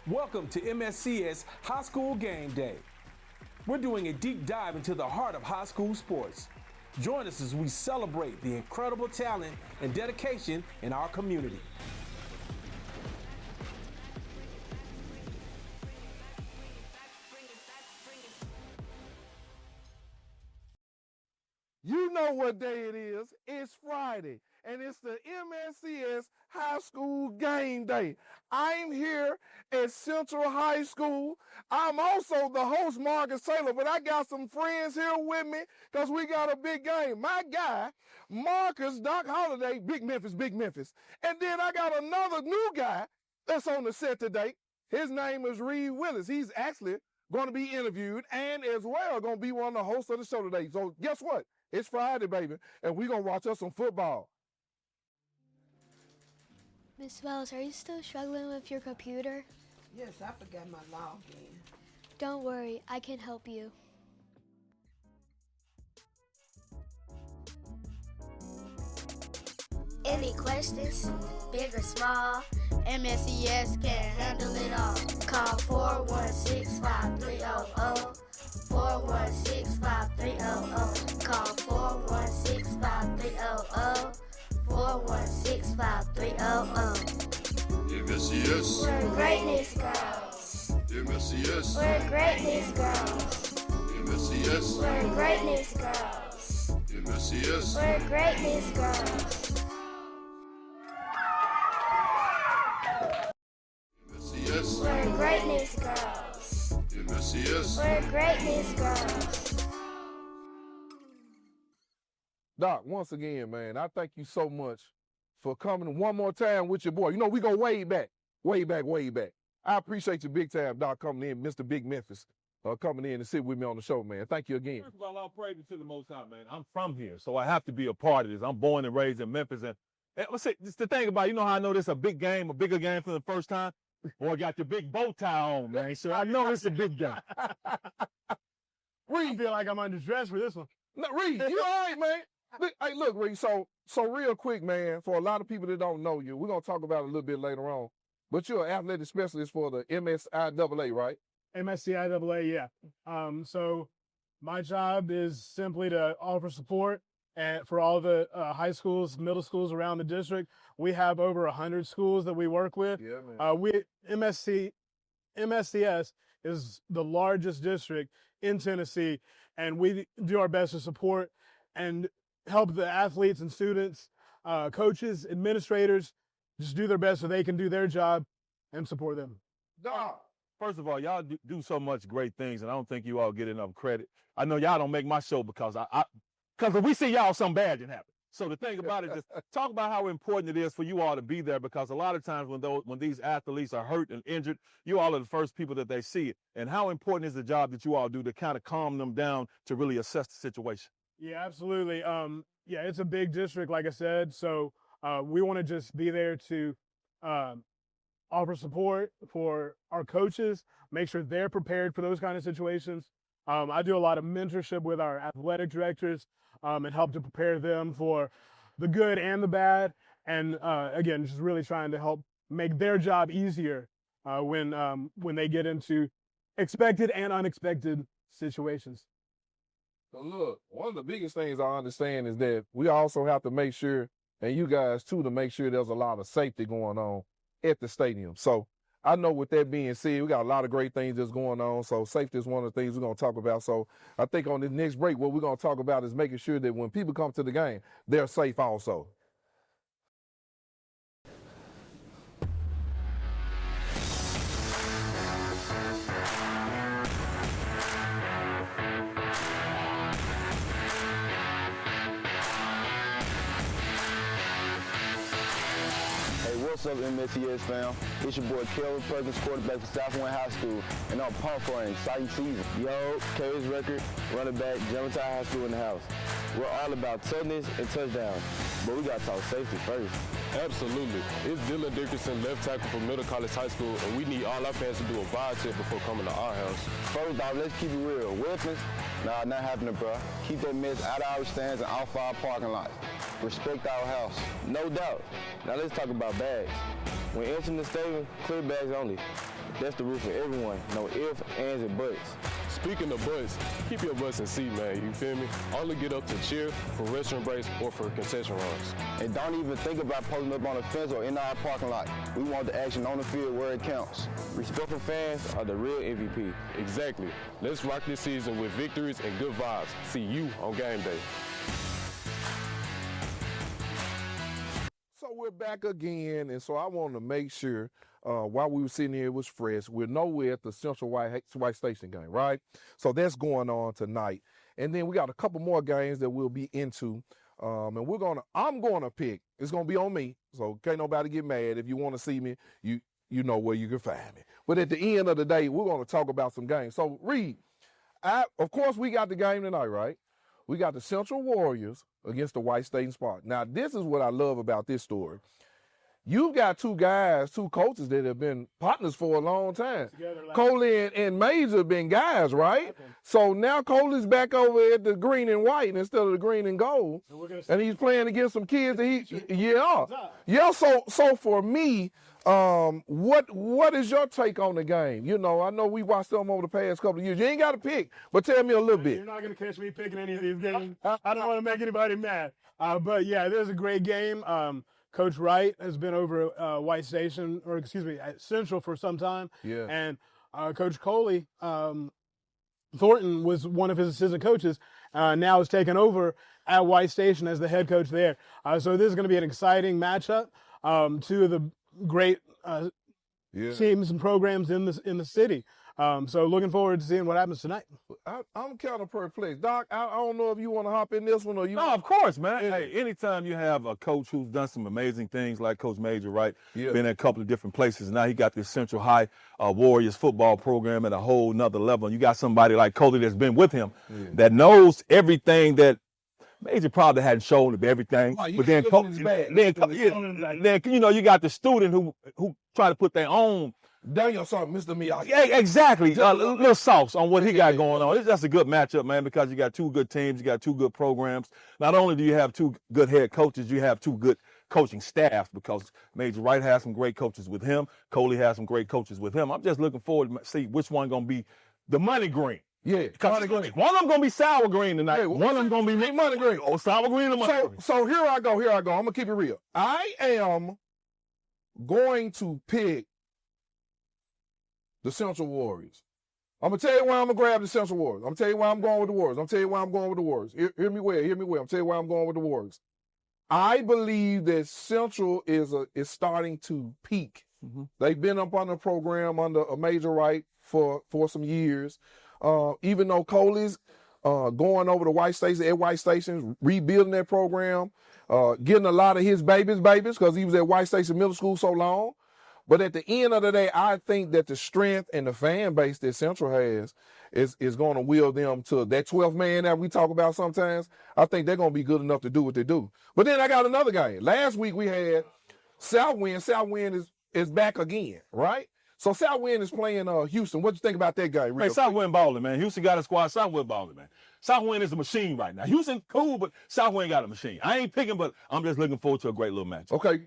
Welcome to MSCS High School Game Day. We're doing a deep dive into the heart of high school sports. Join us as we celebrate the incredible talent and dedication in our community. You know what day it is. It's Friday, and it's the MSCS High School Game Day. I'm here at Central High School. I'm also the host, Marcus Taylor, but I got some friends here with me because we got a big game. My guy, Marcus Doc Holliday, Big Memphis. And then I got another new guy that's on the set today. His name is Reed Willis. He's actually going to be interviewed and as well going to be one of the hosts of the show today. So guess what? It's Friday, baby, and we're going to watch us some football. Miss Wells, are you still struggling with your computer? Yes, I forgot my login. Don't worry, I can help you. Any questions, big or small, MSCS can handle it all. Call 416-5300, 416-5300. Call 416-5300, 416-5300. MSCS. We're greatness girls. MSCS. We're greatness girls. MSCS. We're greatness girls. MSCS. We're greatness girls. MSCS. We're greatness girls. MSCS. We're greatness girls. Doc, once again, man, I thank you so much for coming one more time with your boy. You know, we go way back. I appreciate you big time, Doc, coming in, Mr. Big Memphis, coming in and sit with me on the show, man. Thank you again. First of all, I'll praise to the Most High, man. I'm from here, so I have to be a part of this. I'm born and raised in Memphis, and let's say, just the thing about, you know how I know this is a big game, a bigger game for the first time? Boy, got your big bow tie on, man, so I know it's a big game. Reed, I feel like I'm underdressed for this one. no, Reed, you all right, man? Look, Reed, so real quick, man, for a lot of people that don't know you, we're going to talk about it a little bit later on, but you're an athletic specialist for the MSIAA, right? MSCIAA, yeah. So my job is simply to offer support and for all the high schools, middle schools around the district. We have over 100 schools that we work with. Yeah, man. MSCS is the largest district in Tennessee, and we do our best to support and help the athletes and students, coaches, administrators, just do their best so they can do their job and support them. Doc. First of all, y'all do so much great things, and I don't think you all get enough credit. I know y'all don't make my show because because if we see y'all, something bad didn't happen. So the thing about it is, talk about how important it is for you all to be there, because a lot of times when these athletes are hurt and injured, you all are the first people that they see it. And how important is the job that you all do to kind of calm them down to really assess the situation? Yeah, absolutely. Yeah, it's a big district, like I said. So we want to just be there to offer support for our coaches, make sure they're prepared for those kind of situations. I do a lot of mentorship with our athletic directors and help to prepare them for the good and the bad. And again, just really trying to help make their job easier when they get into expected and unexpected situations. So look, one of the biggest things I understand is that we also have to make sure, and you guys too, to make sure there's a lot of safety going on at the stadium. So I know with that being said, we got a lot of great things that's going on. So safety is one of the things we're going to talk about. So I think on this next break, what we're going to talk about is making sure that when people come to the game, they're safe also. What's up, MSCS fam? It's your boy Kelvin Perkins, quarterback for Southwind High School, and I'm pumped for an exciting season. Yo, K's record, running back, Germantown High School in the house. We're all about toughness and touchdowns, but we got to talk safety first. Absolutely. It's Dylan Dickerson, left tackle from Middle College High School, and we need all our fans to do a vibe check before coming to our house. First off, let's keep it real. Weapons? Nah, not happening, bro. Keep that mess out of our stands and off our parking lots. Respect our house. No doubt. Now let's talk about bags. When entering the stadium, clear bags only. That's the rule for everyone. No ifs, ands, and buts. Speaking of butts, keep your butts in seat, man. You feel me? Only get up to cheer for restroom breaks or for concession runs. And don't even think about posting up on the fence or in our parking lot. We want the action on the field where it counts. Respectful fans are the real MVP. Exactly. Let's rock this season with victories and good vibes. See you on game day. So we're back again, and so I want to make sure while we were sitting here, it was fresh. We're nowhere at the Central White Station game, right? So that's going on tonight. And then we got a couple more games that we'll be into. And I'm gonna pick. It's gonna be on me. So can't nobody get mad. If you want to see me, you know where you can find me. But at the end of the day, we're gonna talk about some games. So Reed, of course we got the game tonight, right? We got the Central Warriors against the White State Spartans. Now, this is what I love about this story. You've got two coaches that have been partners for a long time. Coley and Major have been guys, right? Okay. So now Coley's back over at the green and white instead of the green and gold. And he's playing against some kids that Yeah, so for me, what is your take on the game? You know, I know we watched them over the past couple of years. You ain't got to pick, but tell me a little bit. You're not going to catch me picking any of these games. I don't want to make anybody mad. But yeah, there's a great game. Coach Wright has been over White Station, or excuse me, at Central for some time. Yeah. And Coach Coley Thornton was one of his assistant coaches. Now is taken over at White Station as the head coach there. So this is going to be an exciting matchup. Two of the great teams and programs in the city. So looking forward to seeing what happens tonight. I'm kind of perplexed. Doc, I don't know if you want to hop in this one or you. No, of course, man. Hey, anytime you have a coach who's done some amazing things like Coach Major, right? Yeah. Been in a couple of different places. Now he got this Central High Warriors football program at a whole nother level. And you got somebody like Coley that's been with him that knows everything that Major probably hadn't shown him everything. Oh, but then you know, you got the student who try to put their own Daniel something, Mr. Miyagi. Yeah, exactly. A little sauce on what he got going on. That's a good matchup, man, because you got two good teams, you got two good programs. Not only do you have two good head coaches, you have two good coaching staffs because Major Wright has some great coaches with him. Coley has some great coaches with him. I'm just looking forward to see which one going to be the money green. Yeah, money green. One of them going to be sour green tonight. Hey, one of them going to be money green. Oh, sour green or money green. So here I go. I'm going to keep it real. I am going to pick the Central Warriors. I'm going to tell you why I'm going to grab the Central Warriors. I'm going to tell you why I'm going with the Warriors. I'm going to tell you why I'm going with the Warriors. Hear me well. I'm going to tell you why I'm going with the Warriors. I believe that Central is starting to peak. Mm-hmm. They've been up on the program under a Major Wright for some years. Even though Coley's going over to White Station, rebuilding that program, getting a lot of his babies because he was at White Station Middle School so long. But at the end of the day, I think that the strength and the fan base that Central has is going to will them to that 12th man that we talk about sometimes. I think they're going to be good enough to do what they do. But then I got another game. Last week we had Southwind. Southwind is back again, right? So Southwind is playing Houston. What you think about that game? Hey, Southwind balling, man. Houston got a squad. Southwind balling, man. Southwind is a machine right now. Houston cool, but Southwind got a machine. I ain't picking, but I'm just looking forward to a great little match. Okay.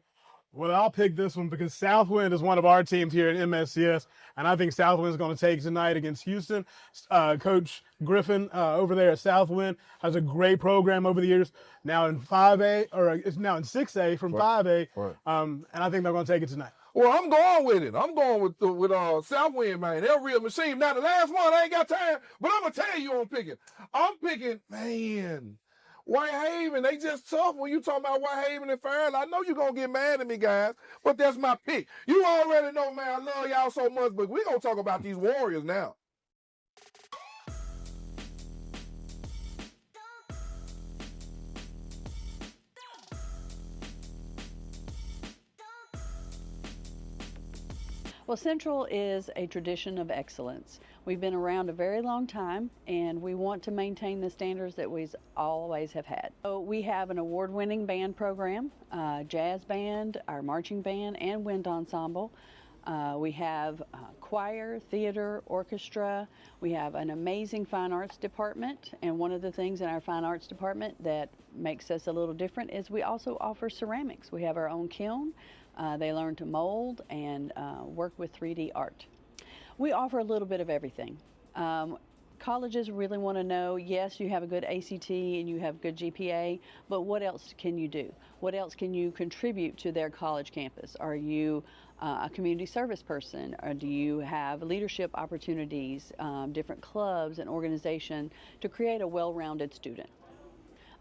Well, I'll pick this one because Southwind is one of our teams here at MSCS, and I think Southwind is going to take tonight against Houston. Coach Griffin over there at Southwind has a great program over the years. Now in 5A, or it's now in 6A from 5A, and I think they're going to take it tonight. Well, I'm going with it. I'm going with Southwind, man. They're a real machine. Now, the last one, I ain't got time, but I'm going to tell you who I'm picking. I'm picking, man, Whitehaven. They just tough when you talking about Whitehaven and Farrell. I know you're going to get mad at me, guys, but that's my pick. You already know, man, I love y'all so much, but we're going to talk about these Warriors now. Well, Central is a tradition of excellence. We've been around a very long time, and we want to maintain the standards that we always have had. So we have an award-winning band program, jazz band, our marching band, and wind ensemble. We have choir, theater, orchestra. We have an amazing fine arts department, and one of the things in our fine arts department that makes us a little different is we also offer ceramics. We have our own kiln. They learn to mold and work with 3D art. We offer a little bit of everything. Colleges really want to know, yes, you have a good ACT and you have good GPA, but what else can you do? What else can you contribute to their college campus? Are you a community service person, or do you have leadership opportunities, different clubs and organizations to create a well-rounded student?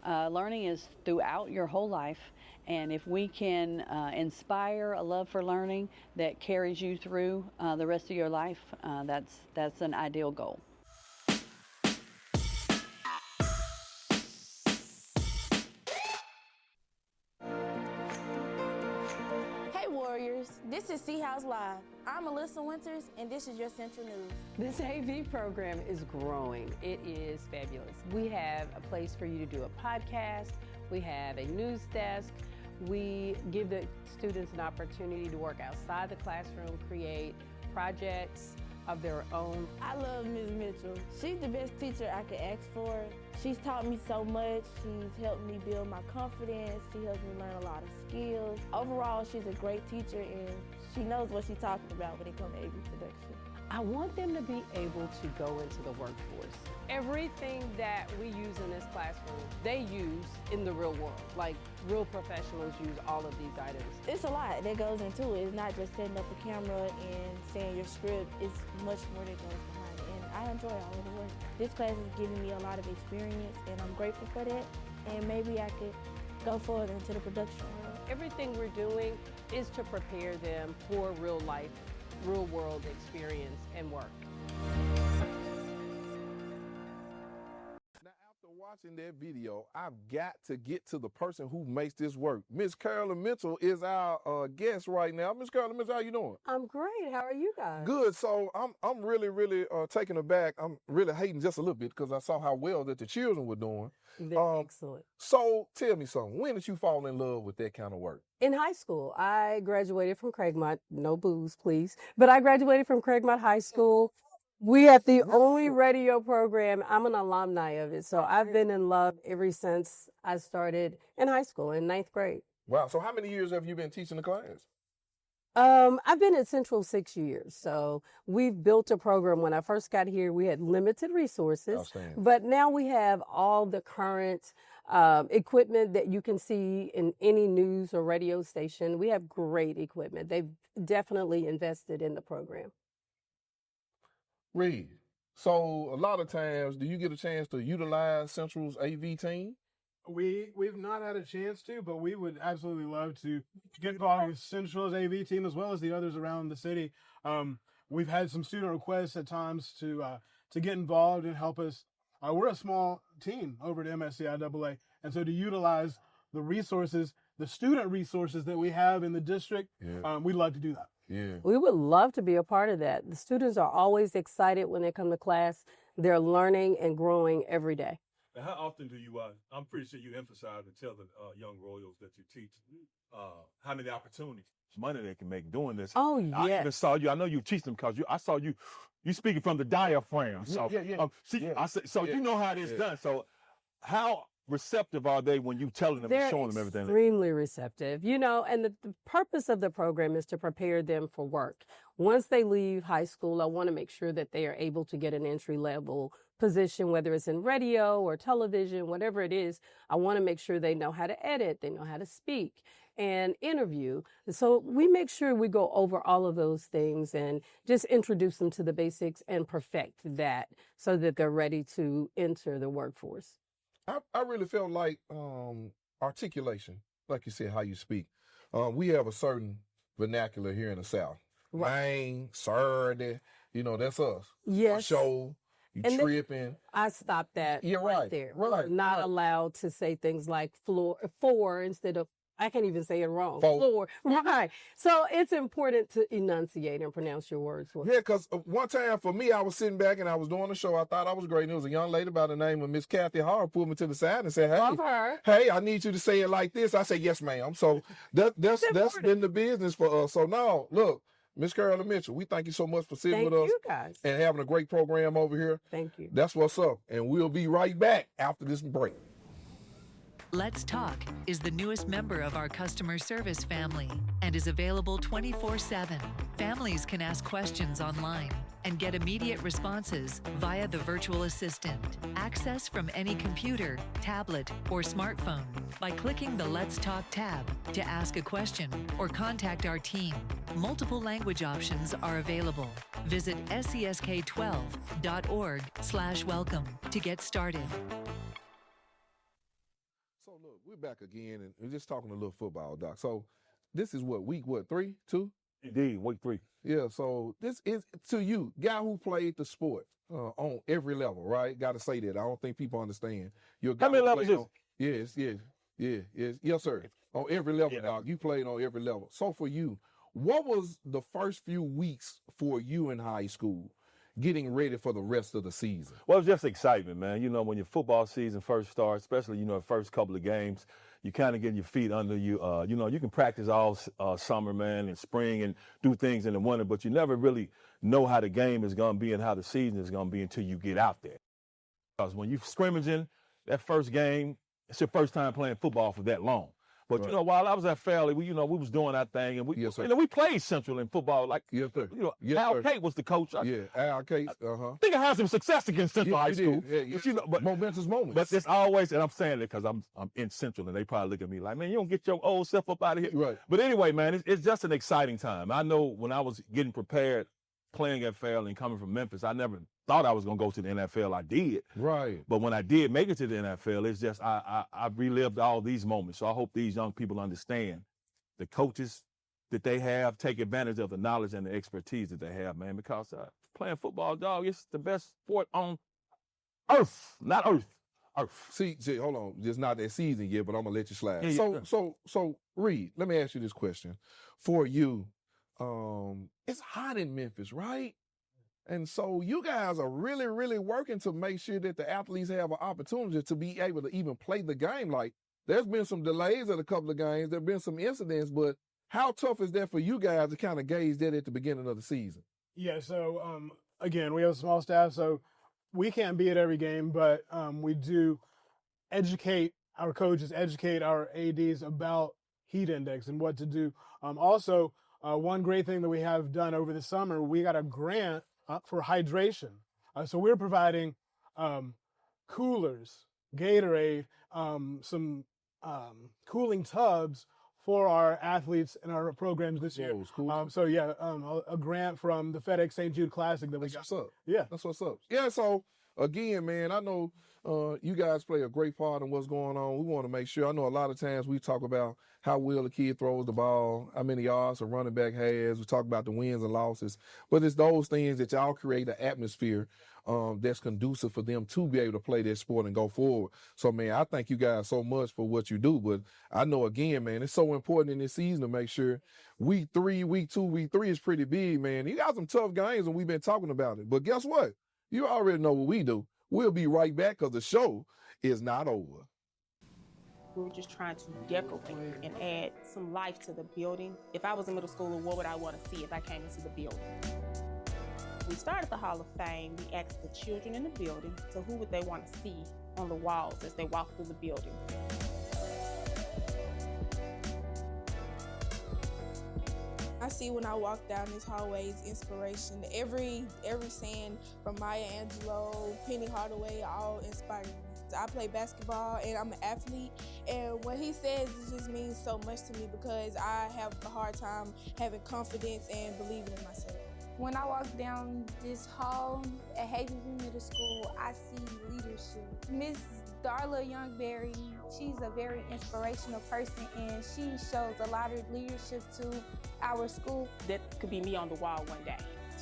Learning is throughout your whole life, and if we can inspire a love for learning that carries you through the rest of your life, that's an ideal goal. This is Sea House Live. I'm Alyssa Winters, and this is your Central News. This AV program is growing. It is fabulous. We have a place for you to do a podcast. We have a news desk. We give the students an opportunity to work outside the classroom, create projects of their own. I love Ms. Mitchell. She's the best teacher I could ask for. She's taught me so much. She's helped me build my confidence. She helps me learn a lot of skills. Overall, she's a great teacher, and she knows what she's talking about when it comes to AV production. I want them to be able to go into the workforce. Everything that we use in this classroom, they use in the real world. Like real professionals use all of these items. It's a lot that goes into it. It's not just setting up a camera and saying your script. It's much more that goes behind it. And I enjoy all of the work. This class has given me a lot of experience, and I'm grateful for that. And maybe I could go further into the production world. Everything we're doing is to prepare them for real life, real world experience and work. Now, after watching that video, I've got to get to the person who makes this work. Miss Carolyn Mitchell is our guest right now. Miss Carolyn Mitchell, how you doing? I'm great. How are you guys? Good. So I'm really taken aback. I'm really hating just a little bit because I saw how well that the children were doing. They're excellent. So tell me something. When did you fall in love with that kind of work? In high school, I graduated from Craigmont. No booze, please. But I graduated from Craigmont High School. We had the only radio program. I'm an alumni of it. So I've been in love ever since I started in high school in 9th grade. Wow. So how many years have you been teaching the class? I've been at Central 6 years. So we've built a program. When I first got here, we had limited resources, but now we have all the current equipment that you can see in any news or radio station. We have great equipment. They've definitely invested in the program. Reed, so a lot of times, do you get a chance to utilize Central's AV team? We've not had a chance to, but we would absolutely love to get involved with Central's AV team as well as the others around the city. We've had some student requests at times to get involved and help us. We're a small team over at MSCIAA, and so to utilize the resources, the student resources that we have in the district, we'd love to do that. Yeah. We would love to be a part of that. The students are always excited when they come to class. They're learning and growing every day. Now, how often do you, I'm pretty sure you emphasize and tell the young Royals that you teach how many opportunities, money they can make doing this. Oh, yes. I even saw you, I know you teach them because I saw you speaking from the diaphragm. So, you know how it's done. So how receptive are they when you telling them and showing them everything? Extremely receptive, you know, and the purpose of the program is to prepare them for work. Once they leave high school, I want to make sure that they are able to get an entry-level position, whether it's in radio or television, whatever it is. I want to make sure they know how to edit, they know how to speak and interview. So we make sure we go over all of those things and just introduce them to the basics and perfect that so that they're ready to enter the workforce. I really felt like articulation, like you said, how you speak. We have a certain vernacular here in the South. Rain, Saturday, you know, that's us. Yes. Show, you and tripping. I stopped that right there. Right. Not allowed to say things like four instead of, I can't even say it wrong. Floor. Right. So it's important to enunciate and pronounce your words. Yeah, because one time for me, I was sitting back and I was doing a show. I thought I was great. And there was a young lady by the name of Miss Kathy Harr pulled me to the side and said, Love her. Hey, I need you to say it like this. I said, yes, ma'am. So that's been the business for us. So now, look, Miss Carolyn Mitchell, we thank you so much for sitting with us. Thank you, guys. And having a great program over here. Thank you. That's what's up. And we'll be right back after this break. Let's Talk is the newest member of our customer service family and is available 24/7. Families can ask questions online and get immediate responses via the virtual assistant. Access from any computer, tablet, or smartphone by clicking the Let's Talk tab to ask a question or contact our team. Multiple language options are available. Visit sesk12.org/welcome to get started. So look, we're back again, and we're just talking a little football, Doc. So this is week 3, 2? Indeed, week 3. Yeah, so this is, to you, guy who played the sport on every level, right? Got to say that. I don't think people understand. You're a guy How many who levels played is on- Yes, sir. On every level, Doc. You played on every level. So for you, what was the first few weeks for you in high school, getting ready for the rest of the season? Well, it's just excitement, man. You know, when your football season first starts, especially, the first couple of games, you kind of get your feet under you. You can practice all summer, man, and spring and do things in the winter, but you never really know how the game is going to be and how the season is going to be until you get out there. Because when you're scrimmaging, that first game, it's your first time playing football for that long. But, Right. While I was at Fairleigh, we was doing our thing, and Yes, sir. we played Central in football. Like, Yes, sir. Al sir. Kate was the coach. I Al Case, think I had some success against Central High you School. did. Yeah, But, momentous moments. but it's always, and I'm saying it because I'm in Central, and they probably look at me like, man, you don't get your old self up out of here. Right. But anyway, man, it's just an exciting time. I know when I was getting prepared, playing at Fairleigh and coming from Memphis, I never thought I was going to go to the NFL. I did. Right. But when I did make it to the NFL, it's just I relived all these moments. So I hope these young people understand the coaches that they have, take advantage of the knowledge and the expertise that they have, man, because playing football, dog, it's the best sport on earth, not earth. See, hold on. Just not that season yet, but I'm going to let you slide. Yeah, So, Reed, let me ask you this question. For you, it's hot in Memphis, right? And so you guys are really, really working to make sure that the athletes have an opportunity to be able to even play the game. Like, there's been some delays at a couple of games. There have been some incidents, but how tough is that for you guys to kind of gauge that at the beginning of the season? Yeah, so again, we have a small staff, so we can't be at every game, but we do educate our coaches, educate our ADs about heat index and what to do. Also, one great thing that we have done over the summer, we got a grant for hydration. So we're providing coolers, Gatorade, some cooling tubs for our athletes and our programs this year. Cool. A grant from the FedEx St. Jude Classic that we got. That's what's up. Yeah. That's what's up. Yeah, so again, man, I know you guys play a great part in what's going on. We want to make sure. I know a lot of times we talk about how well the kid throws the ball, how many yards a running back has. We talk about the wins and losses. But it's those things that y'all create an atmosphere that's conducive for them to be able to play their sport and go forward. So, man, I thank you guys so much for what you do. But I know, again, man, it's so important in this season to make sure week 3, week 2, week 3 is pretty big, man. You got some tough games, and we've been talking about it. But guess what? You already know what we do. We'll be right back because the show is not over. We were just trying to decorate and add some life to the building. If I was in middle school, what would I want to see if I came into the building? We started the Hall of Fame. We asked the children in the building, so who would they want to see on the walls as they walk through the building? I see when I walk down this hallway is inspiration. Every saying from Maya Angelou, Penny Hardaway, all inspire me. I play basketball and I'm an athlete, and what he says it just means so much to me because I have a hard time having confidence and believing in myself. When I walk down this hall at Havenview Middle School, I see leadership. Miss Darla Youngberry, she's a very inspirational person, and she shows a lot of leadership to our school. That could be me on the wall one day.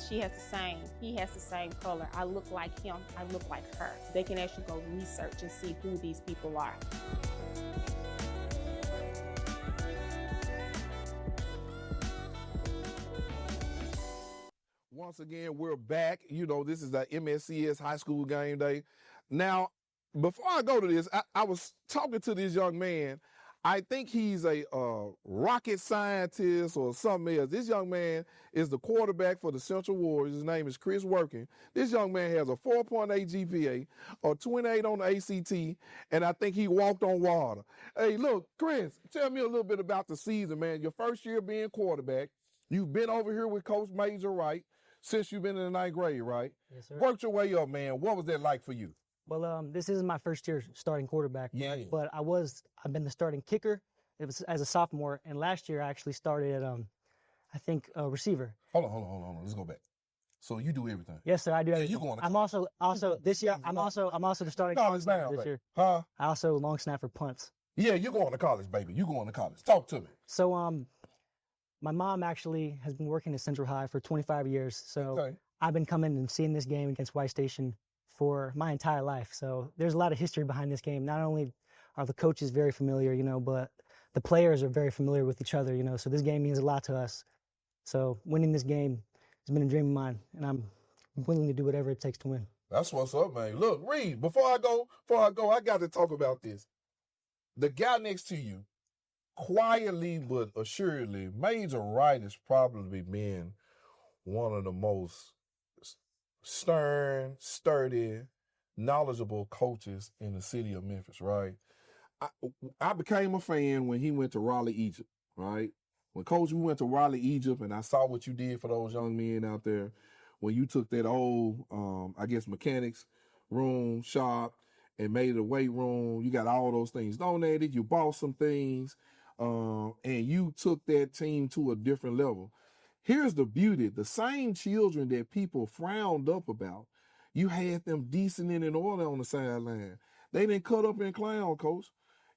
She has the same, he has the same color. I look like him, I look like her. They can actually go research and see who these people are. Once again, we're back. You know, this is the MSCS high school game day. Now, before I go to this, I was talking to this young man. I think he's a rocket scientist or something else. This young man is the quarterback for the Central Warriors. His name is Chris Working. This young man has a 4.8 GPA, a 28 on the ACT, and I think he walked on water. Hey, look, Chris, tell me a little bit about the season, man. Your first year being quarterback. You've been over here with Coach Major, right, since you've been in the ninth grade, right? Yes, sir. Worked your way up, man. What was that like for you? Well, this isn't my first year starting quarterback. Yeah. But I've been the starting kicker. It was as a sophomore, and last year I actually started at I think receiver. Hold on. Let's go back. So you do everything. Yes, sir. I do everything. You going? I'm also this year. I'm also the starting college now this year. Huh? I also long snap for punts. Yeah, you going to college, baby. You going to college. Talk to me. So my mom actually has been working at Central High for 25 years. So I've been coming and seeing this game against White Station for my entire life. So there's a lot of history behind this game. Not only are the coaches very familiar, but the players are very familiar with each other, So this game means a lot to us. So winning this game has been a dream of mine, and I'm willing to do whatever it takes to win. That's what's up, man. Look, Reed, before I go, I got to talk about this. The guy next to you, quietly but assuredly, Major Wright has probably been one of the most stern, sturdy, knowledgeable coaches in the city of Memphis, right? I became a fan when he went to Raleigh, Egypt, right? When Coach, we went to Raleigh, Egypt, and I saw what you did for those young men out there when you took that old, mechanics room, shop, and made it a weight room. You got all those things donated. You bought some things, and you took that team to a different level. Here's the beauty. The same children that people frowned up about, you had them decent and in order on the sideline. They didn't cut up and clown, Coach,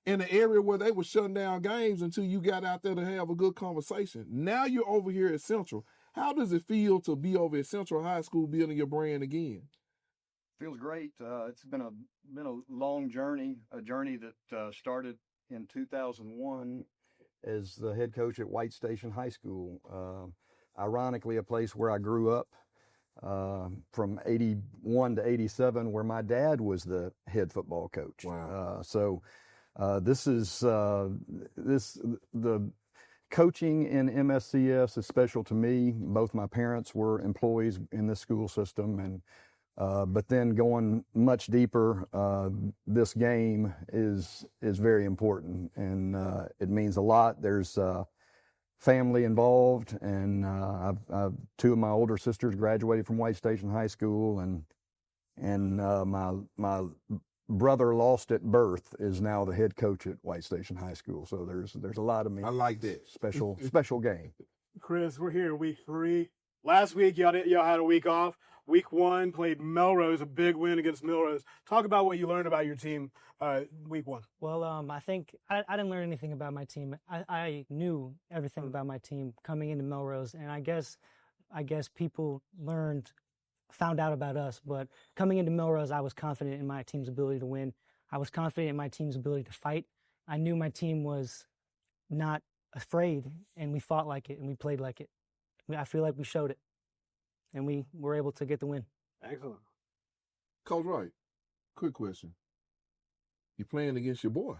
in the area where they were shutting down games until you got out there to have a good conversation. Now you're over here at Central. How does it feel to be over at Central High School building your brand again? Feels great. It's been a long journey, a journey that started in 2001 as the head coach at White Station High School. Ironically, a place where I grew up from 81 to 87, where my dad was the head football coach. Wow. This is the coaching in MSCS is special to me. Both my parents were employees in this school system, and but then going much deeper, this game is very important, and it means a lot. There's family involved, and I've two of my older sisters graduated from White Station High School, and my brother lost at birth is now the head coach at White Station High School. So there's a lot of me. I like that. Special game. Chris, we're here week 3. Last week y'all had a week off. Week 1 played Melrose, a big win against Melrose. Talk about what you learned about your team week 1. Well, I think I didn't learn anything about my team. I knew everything about my team coming into Melrose, and I guess people found out about us. But coming into Melrose, I was confident in my team's ability to win. I was confident in my team's ability to fight. I knew my team was not afraid, and we fought like it, and we played like it. I feel like we showed it, and we were able to get the win. Excellent. Coach Wright, quick question. You're playing against your boy,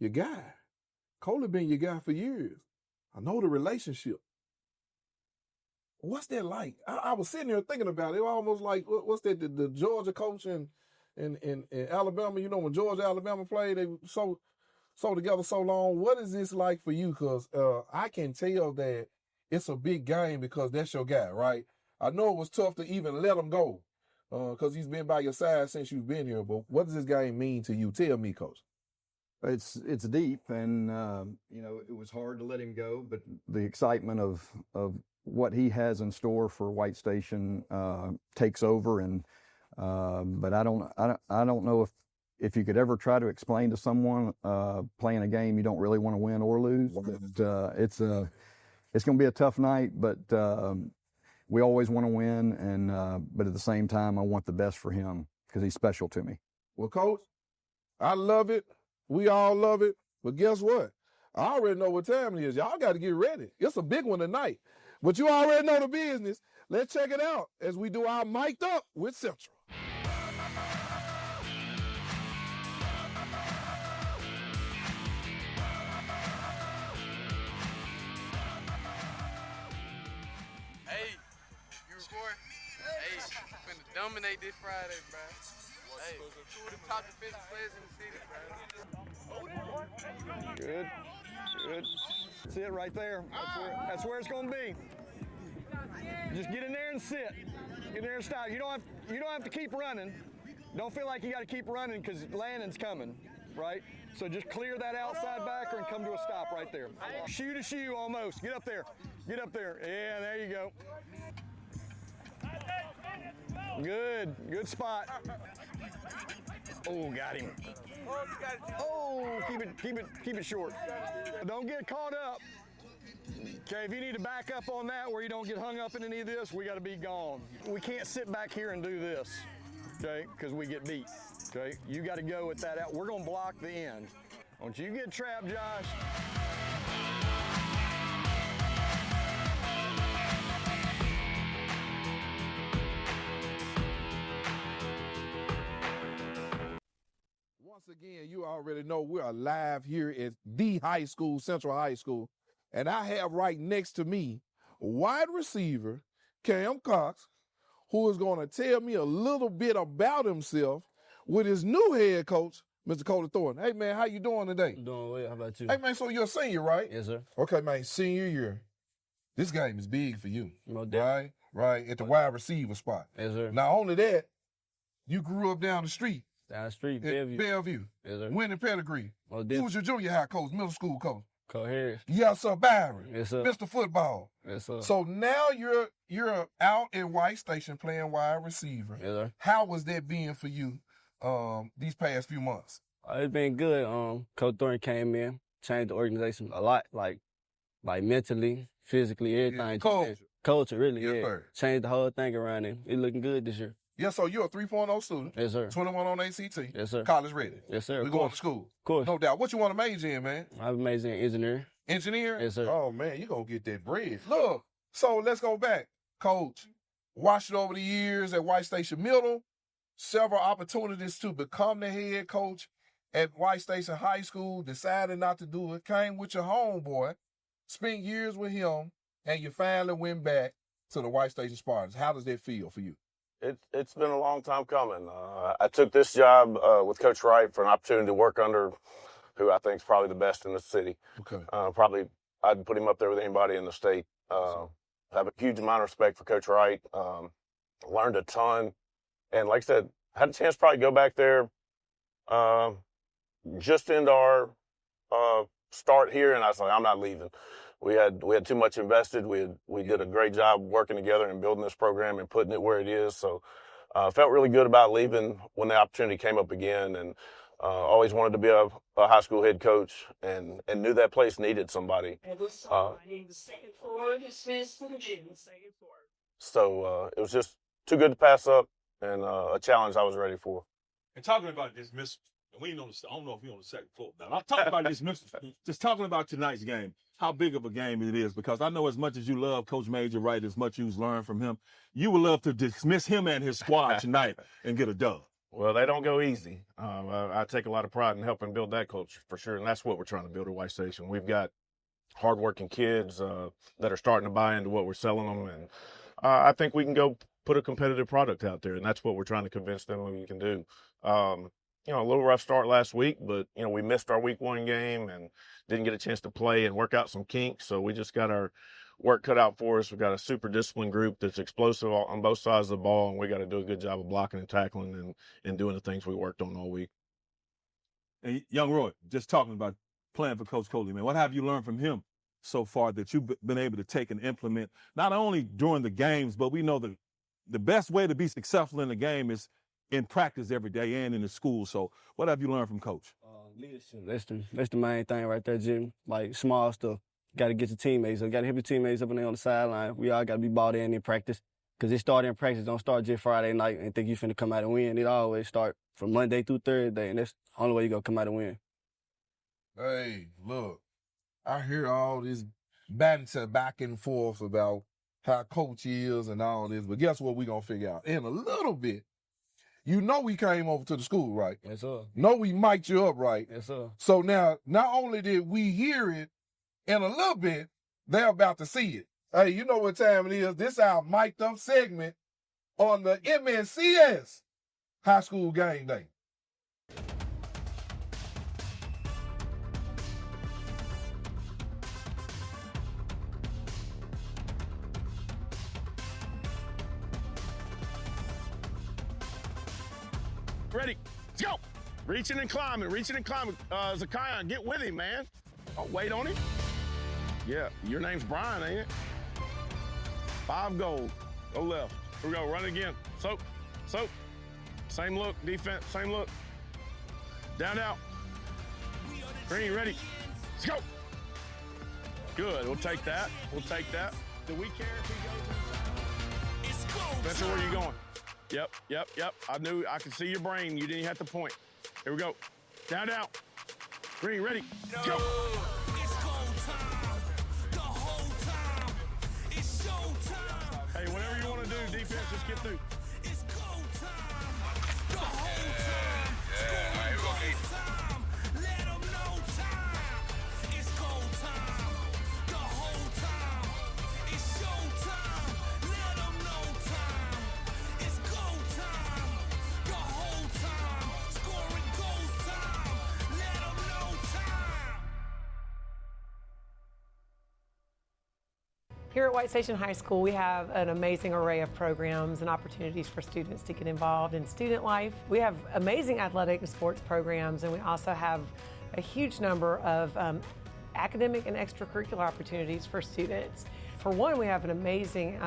your guy. Coley been your guy for years. I know the relationship. What's that like? I was sitting there thinking about it. It was almost like, what's that, the Georgia coach in Alabama? You know, when Georgia, Alabama played, they so together so long. What is this like for you? Because I can tell that it's a big game because that's your guy, right? I know it was tough to even let him go because he's been by your side since you've been here. But what does this game mean to you? Tell me, Coach. It's deep, and it was hard to let him go. But the excitement of what he has in store for White Station takes over, and but I don't know if you could ever try to explain to someone playing a game you don't really want to win or lose. But it's going to be a tough night, but we always want to win, and but at the same time, I want the best for him because he's special to me. Well, Coach, I love it. We all love it. But guess what? I already know what time it is. Y'all got to get ready. It's a big one tonight. But you already know the business. Let's check it out as we do our Mic'd Up with Central. Hey, finna dominate this Friday, bro. Hey, two of the top defensive players in the city, bro. Good. Good. That's it right there. That's where it's going to be. Just get in there and sit. Get in there and stop. You don't have to keep running. Don't feel like you got to keep running because Landon's coming, right? So just clear that outside backer and come to a stop right there. Shoe to shoe almost. Get up there. Get up there. Yeah, there you go. Good. Good spot. Oh, got him. Oh, keep it short. Don't get caught up. Okay, if you need to back up on that where you don't get hung up in any of this, we got to be gone. We can't sit back here and do this, okay, because we get beat, okay? You got to go with that out. We're going to block the end. Don't you get trapped, Josh. Once again, you already know we're live here at the high school, Central High School. And I have right next to me wide receiver Cam Cox, who is going to tell me a little bit about himself with his new head coach, Mr. Cody Thornton. Hey, man, how you doing today? Doing well. How about you? Hey, man, so you're a senior, right? Yes, sir. Okay, man, senior year. This game is big for you, right? Right, at the wide receiver spot. Yes, sir. Not only that, you grew up down the street. Down the street, Bellevue. Bellevue. Yes, sir. Winning pedigree. Oh, Who was your junior high coach, middle school coach? Coach Harris. Yes, sir, Byron. Yes, sir. Mr. Football. Yes, sir. So now you're out in White Station playing wide receiver. Yes, sir. How was that being for you these past few months? It's been good. Coach Thornton came in, changed the organization a lot, like mentally, physically, everything. Yeah. Culture, really, Yes, yeah. sir. Changed the whole thing around it. It's looking good this year. Yeah, so you're a 3.0 student. Yes, sir. 21 on ACT. Yes, sir. College ready. Yes, sir. We going to school. Of course. No doubt. What you want to major in, man? I'm majoring in engineering. Engineering? Yes, sir. Oh, man, you're going to get that bread. Look, so let's go back. Coach, watched it over the years at White Station Middle, several opportunities to become the head coach at White Station High School, decided not to do it, came with your homeboy, spent years with him, and you finally went back to the White Station Spartans. How does that feel for you? It's been a long time coming. I took this job with Coach Wright for an opportunity to work under who I think is probably the best in the city. Okay. Probably I'd put him up there with anybody in the state. Have a huge amount of respect for Coach Wright. Learned a ton. And like I said, had a chance to probably go back there just into our start here, and I was like, I'm not leaving. We had too much invested. We did a great job working together and building this program and putting it where it is. So felt really good about leaving when the opportunity came up again, and always wanted to be a high school head coach, and knew that place needed somebody. So it was just too good to pass up, and a challenge I was ready for. And talking about this, we ain't on the, I don't know if you're on the second floor now. I'm talking about this, just talking about tonight's game, how big of a game it is, because I know as much as you love Coach Major Wright, as much you've learned from him, you would love to dismiss him and his squad tonight and get a dub. Well, they don't go easy. I take a lot of pride in helping build that culture for sure, and that's what we're trying to build at White Station. We've got hardworking kids that are starting to buy into what we're selling them, and I think we can go put a competitive product out there, and that's what we're trying to convince them we can do. A little rough start last week, but, we missed our week 1 game and didn't get a chance to play and work out some kinks, so we just got our work cut out for us. We've got a super disciplined group that's explosive on both sides of the ball, and we got to do a good job of blocking and tackling and doing the things we worked on all week. And young Roy, just talking about playing for Coach Coley, man, what have you learned from him so far that you've been able to take and implement, not only during the games, but we know the best way to be successful in the game is in practice every day and in the school. So what have you learned from Coach? Leadership. That's the main thing right there, Jim. Like small stuff. Got to get your teammates. Got to help your teammates up and there on the sideline. We all got to be bought in practice. Because it started in practice. Don't start just Friday night and think you finna come out and win. It always start from Monday through Thursday, and that's the only way you gonna come out and win. Hey, look, I hear all this banter back and forth about how Coach is and all this, but guess what we gonna figure out? In a little bit, we came over to the school, right? Yes, sir. We mic'd you up, right? Yes, sir. So now, not only did we hear it, in a little bit, they're about to see it. Hey, you know what time it is. This is our mic'd up segment on the MSCS High School Game Day. Ready, let's go. Reaching and climbing, Zakiah, get with him, man. Oh, wait on him. Yeah, your name's Brian, ain't it? 5 gold, go left. Here we go, run again. Soap. Same look, defense, same look. Down, out. Green, ready, let's go. Good, we'll take that. Do we care if he goes inside? Spencer, where you going? Yep. I knew, I could see your brain. You didn't have to point. Here we go. Down. Green, ready, let's go. Hey, whatever you want to do, defense, just get through. It's go time. The whole time. Yeah. All right, here we go, Keith. Let them know time. It's go time. The whole time. It's show time. Let them know time. It's go time. The whole time. Scoring goals time. Let them know time. Here at White Station High School, we have an amazing array of programs and opportunities for students to get involved in student life. We have amazing athletic and sports programs, and we also have a huge number of academic and extracurricular opportunities for students. For one, we have an amazing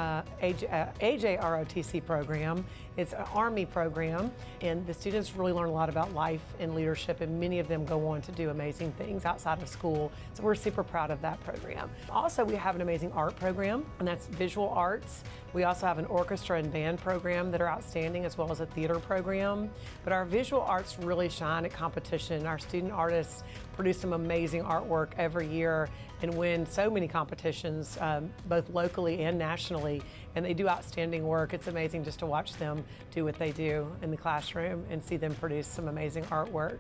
AJROTC program. It's an Army program, and the students really learn a lot about life and leadership, and many of them go on to do amazing things outside of school. So we're super proud of that program. Also, we have an amazing art program, and that's visual arts. We also have an orchestra and band program that are outstanding, as well as a theater program. But our visual arts really shine at competition. Our student artists produce some amazing artwork every year and win so many competitions, both locally and nationally, and they do outstanding work. It's amazing just to watch them do what they do in the classroom and see them produce some amazing artwork.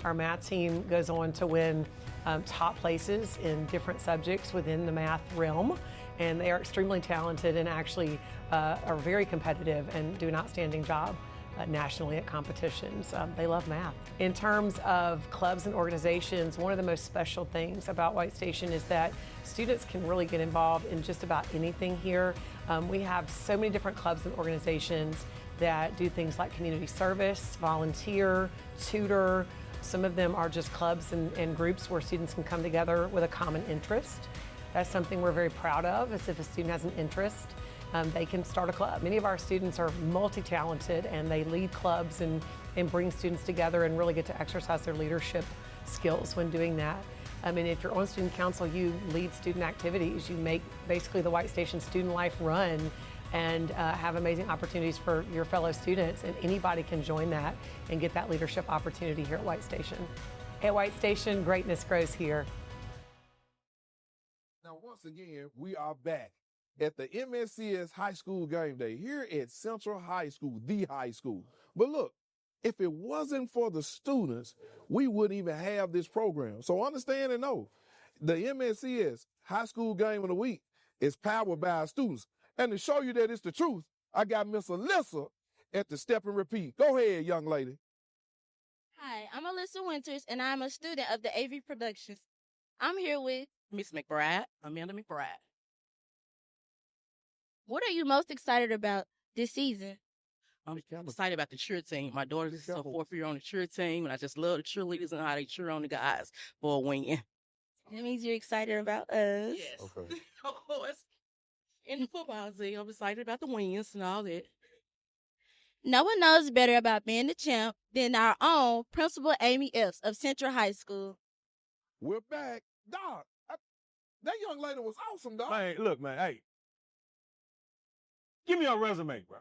Our math team goes on to win top places in different subjects within the math realm, and they are extremely talented and actually are very competitive and do an outstanding job nationally at competitions. They love math. In terms of clubs and organizations, one of the most special things about White Station is that students can really get involved in just about anything here. We have so many different clubs and organizations that do things like community service, volunteer, tutor. Some of them are just clubs and groups where students can come together with a common interest. That's something we're very proud of, is if a student has an interest, they can start a club. Many of our students are multi-talented, and they lead clubs and bring students together and really get to exercise their leadership skills when doing that. I mean, if you're on student council, you lead student activities. You make basically the White Station student life run and have amazing opportunities for your fellow students, and anybody can join that and get that leadership opportunity here at White Station. At White Station, greatness grows here. Now, once again, we are back at the MSCS High School Game Day here at Central High School, the high school. But look, if it wasn't for the students, we wouldn't even have this program. So understand and know, the MSCS High School Game of the Week is powered by our students. And to show you that it's the truth, I got Miss Alyssa at the Step and Repeat. Go ahead, young lady. Hi, I'm Alyssa Winters, and I'm a student of the AV Productions. I'm here with Miss McBride, Amanda McBride. What are you most excited about this season? I'm excited about the cheer team. My daughter's a fourth year on the cheer team, and I just love the cheerleaders and how they cheer on the guys for a win. That means you're excited about us. Yes. Okay. Of course. In the football team, I'm excited about the wins and all that. No one knows better about being the champ than our own Principal Amy Epps of Central High School. We're back. Dog, that young lady was awesome, dog. Man, look, man, hey. Give me a resume, bro.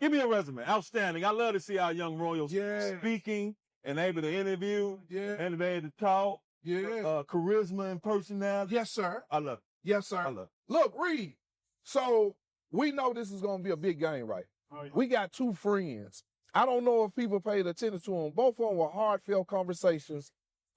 Give me a resume. Outstanding. I love to see our young Royals speaking and able to interview and able to talk. Charisma and personality. Yes, sir. I love it. Yes, sir. I love it. Look, Reed. So we know this is going to be a big game, right? Oh, yeah. We got two friends. I don't know if people paid attention to them. Both of them were heartfelt conversations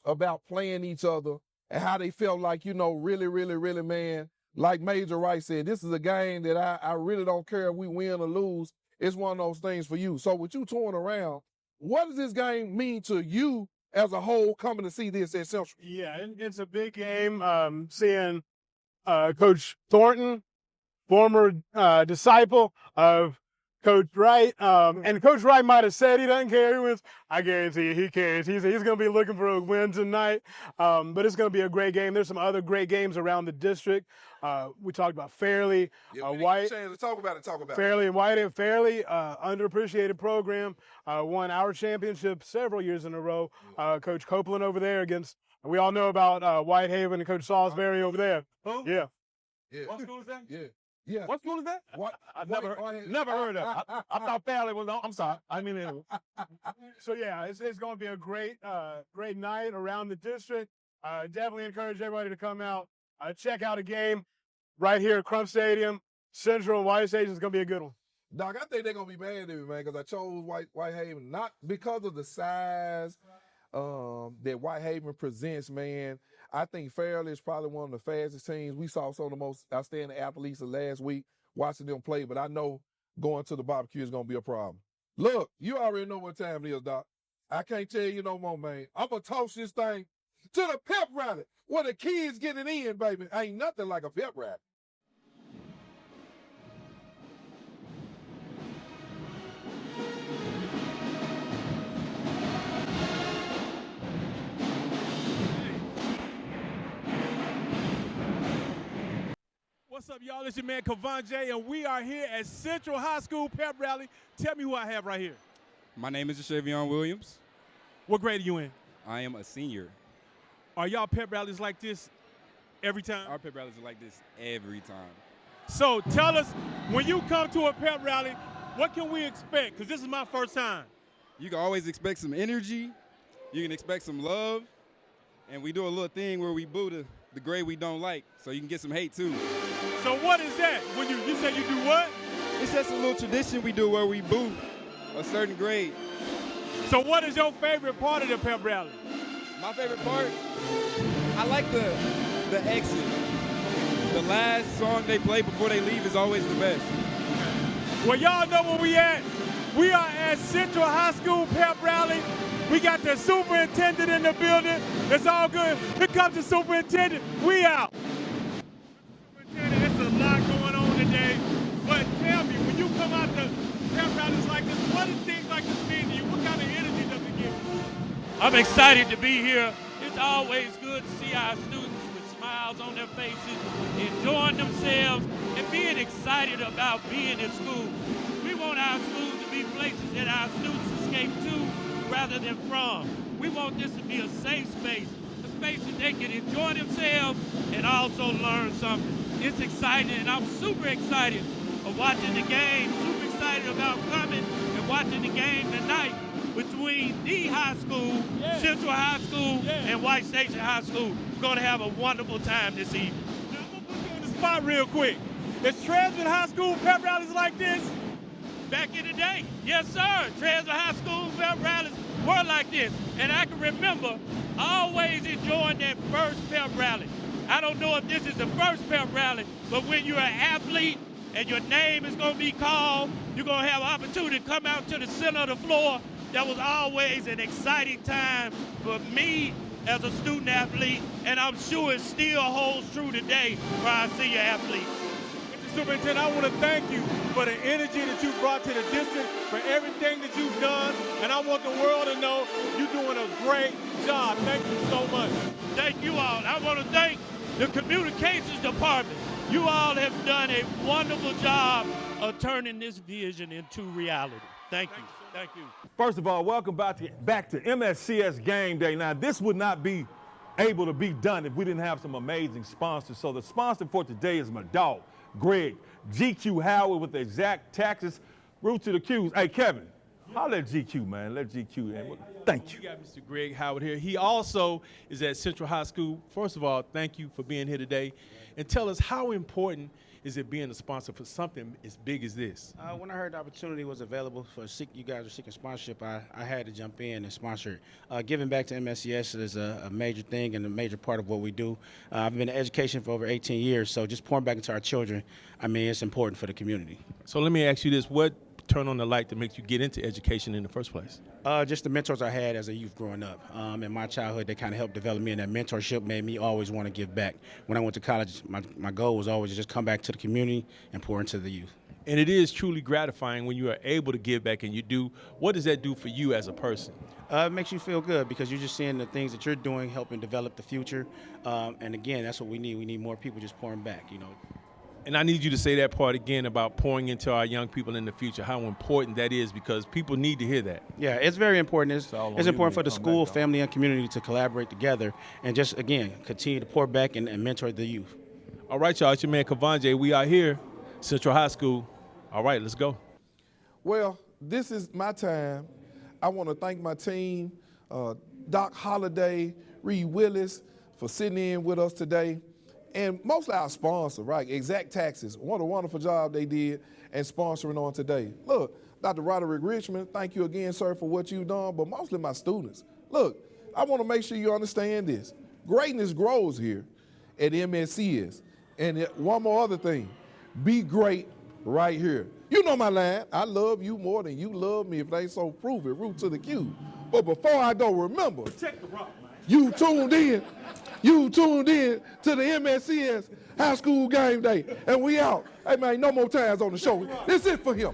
about playing each other and how they felt like, you know, really, really, really, man, like Major Wright said, this is a game that I really don't care if we win or lose. It's one of those things for you. So with you touring around, what does this game mean to you as a whole coming to see this at Central? Yeah, it's a big game. Seeing Coach Thornton, former disciple of Coach Wright, and Coach Wright might have said he doesn't care who wins. I guarantee you he cares. He's going to be looking for a win tonight, but it's going to be a great game. There's some other great games around the district. We talked about Fairleigh, White. Talk about it. Fairleigh and White. Fairleigh, underappreciated program, won our championship several years in a row. Coach Copeland over there against. We all know about Whitehaven and Coach Salisbury over there. Who? Yeah. What school is that? Yeah. What school is that? I've never heard of it. I thought Fairleigh was on. I'm sorry. I mean, So yeah, it's going to be a great night around the district. Definitely encourage everybody to come out, check out a game right here at Crump Stadium. Central and White Station is going to be a good one. Doc, I think they're going to be mad at me, man, because I chose Whitehaven, not because of the size that Whitehaven presents, man. I think Fairleigh is probably one of the fastest teams. We saw some of the most outstanding athletes of last week watching them play, but I know going to the barbecue is going to be a problem. Look, you already know what time it is, Doc. I can't tell you no more, man. I'm going to toss this thing to the pep rally where the kids getting in, baby. Ain't nothing like a pep rally. What's up, y'all? It's your man, Kavan J, and we are here at Central High School Pep Rally. Tell me who I have right here. My name is Jashavion Williams. What grade are you in? I am a senior. Are y'all pep rallies like this every time? Our pep rallies are like this every time. So tell us, when you come to a pep rally, what can we expect? Because this is my first time. You can always expect some energy. You can expect some love. And we do a little thing where we boo the grade we don't like, so you can get some hate too. So what is that? When you say you do what? It's just a little tradition we do where we boo a certain grade. So what is your favorite part of the pep rally? My favorite part, I like the exit. The last song they play before they leave is always the best. Well, y'all know where we at. We are at Central High School Pep Rally. We got the superintendent in the building. It's all good. Here comes the superintendent. We out. Superintendent, it's a lot going on today. But tell me, when you come out to pep rallies like this, what does things like this mean to you? What kind of energy does it give you? I'm excited to be here. It's always good to see our students with smiles on their faces, enjoying themselves, and being excited about being in school. We want our schools to be places that our students escape to rather than from. We want this to be a safe space, a space that they can enjoy themselves and also learn something. It's exciting, and I'm super excited of watching the game, super excited about coming and watching the game tonight between the high school, Central High School, and White Station High School. We're going to have a wonderful time this evening. Now, I'm going to put you on the spot real quick. Is Transmit High School pep rallies like this? Back in the day, yes, sir. Transmit High School pep rallies were like this. And I can remember always enjoying that first pep rally. I don't know if this is the first pep rally, but when you're an athlete and your name is going to be called, you're going to have an opportunity to come out to the center of the floor. That was always an exciting time for me as a student athlete, and I'm sure it still holds true today for our senior athletes. Mr. Superintendent, I want to thank you for the energy that you brought to the district, for everything that you've done, and I want the world to know you're doing a great job. Thank you so much. Thank you all. I want to thank the communications department. You all have done a wonderful job of turning this vision into reality. Thank you. Thank you. First of all, welcome back to MSCS Game Day. Now, this would not be able to be done if we didn't have some amazing sponsors. So the sponsor for today is my dog, Greg, GQ Howard with Exact Taxes, Root to the Q's. Hey, Kevin, holla at GQ, man. Let GQ in. Thank you. You got Mr. Greg Howard here. He also is at Central High School. First of all, thank you for being here today. And tell us, how important is it being a sponsor for something as big as this? When I heard the opportunity was available for you guys are seeking sponsorship, I had to jump in and sponsor it. Giving back to MSCS is a major thing and a major part of what we do. I've been in education for over 18 years, so just pouring back into our children, I mean, it's important for the community. So let me ask you this, what turned on the light to make you get into education in the first place? Just the mentors I had as a youth growing up. In my childhood, they kind of helped develop me, and that mentorship made me always want to give back. When I went to college, my goal was always to just come back to the community and pour into the youth. And it is truly gratifying when you are able to give back, and you do. What does that do for you as a person? It makes you feel good because you're just seeing the things that you're doing helping develop the future. And again, that's what we need. We need more people just pouring back, you know. And I need you to say that part again about pouring into our young people in the future, how important that is, because people need to hear that. Yeah, it's very important. It's important for the school, family, and community to collaborate together and just, again, continue to pour back and mentor the youth. All right, y'all, it's your man Kavanje. We are here, Central High School. All right, let's go. Well, this is my time. I want to thank my team, Doc Holliday, Reed Willis, for sitting in with us today. And mostly our sponsor, right? Exact Taxes. What a wonderful job they did and sponsoring on today. Look, Dr. Roderick Richmond, thank you again, sir, for what you've done, but mostly my students. Look, I want to make sure you understand this. Greatness grows here at MSCS. And one more other thing, be great right here. You know my line, I love you more than you love me. If they so, prove it, root to the cube. But before I go, remember, protect the rock, man. You tuned in to the MSCS High School Game Day, and we out. Hey, man, no more times on the show. This is it for him.